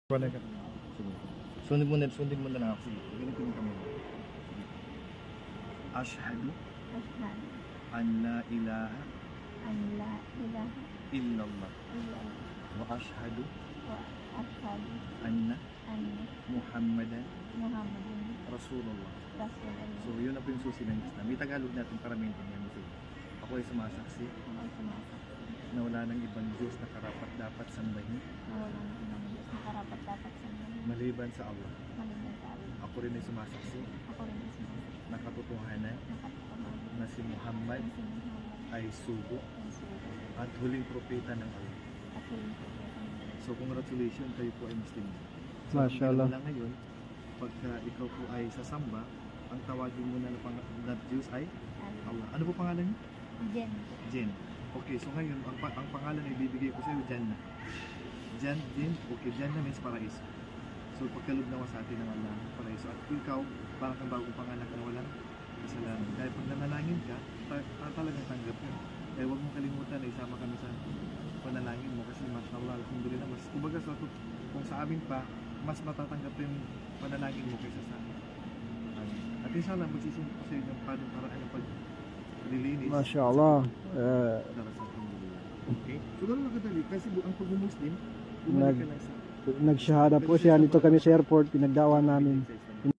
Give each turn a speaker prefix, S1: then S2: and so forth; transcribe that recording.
S1: Wala ka. Sundin mo na lang ako. Sige, ganito yung kami. Ashhadu
S2: أشهد
S1: an la ilaha
S2: أن لا إله
S1: illallah
S2: إلا الله
S1: wa ashhadu
S2: وأشهد
S1: anna
S2: أن
S1: Muhammadan
S2: محمدا
S1: Rasulullah.
S2: رسول الله.
S1: So, yun na po yung susi ng Islam. May Tagalog natin para maintindihan mo. Sige. Ako ay sumasaksi
S2: Ako sumasaksi
S1: na wala ng ibang Diyos na karapat dapat sambahin
S2: na walang ibang Diyos na karapat dapat sa mga
S1: maliban sa Allah.
S2: maliban sa Allah.
S1: Ako rin ay sumasaksi
S2: Ako rin ay sumasaksi
S1: na katotohanan
S2: nakatutulog
S1: na si Muhammad
S2: na si Muhammad
S1: ay sugo
S2: ang sugo
S1: at huling propeta ng Allah.
S2: at huling propeta ng Allah.
S1: So, congratulations, kayo po ay Muslim. So,
S3: Mashallah.
S1: ang lang ngayon, pagka ikaw po ay sasamba, ang tawagin mo na na Diyos ay Allah. Ano po pangalan niyo?
S2: Jen.
S1: Jen. Okay, so ngayon, ang pangalan ay bibigay ko sa iyo, Jannah. Jen. Okay, Jannah means paraiso. So, pagkaloob naman sa atin ng Allah, paraiso. At ikaw, parang kang bagong pangalan ka na walang kasalanan. Kaya pag nanalangin ka, talagang tanggap ka. Kaya huwag mong kalimutan na isama kami sa panalangin mo kasi mashallah, alhamdulillah, mas kumbaga kung sa amin pa, mas matatanggap yung panalangin mo kaysa sa amin. At inshallah, magsisimula ko sa iyo ng paraan ng paglilinis.
S3: MashaAllah.
S1: Alhamdulillah. Okay? So, gano'n lang kadali. Kasi ang pag-Muslim, bumalik ka lang sa
S3: Nagsyahada po siya. Dito kami sa airport. Pinagdawan namin.
S1: sa Islam.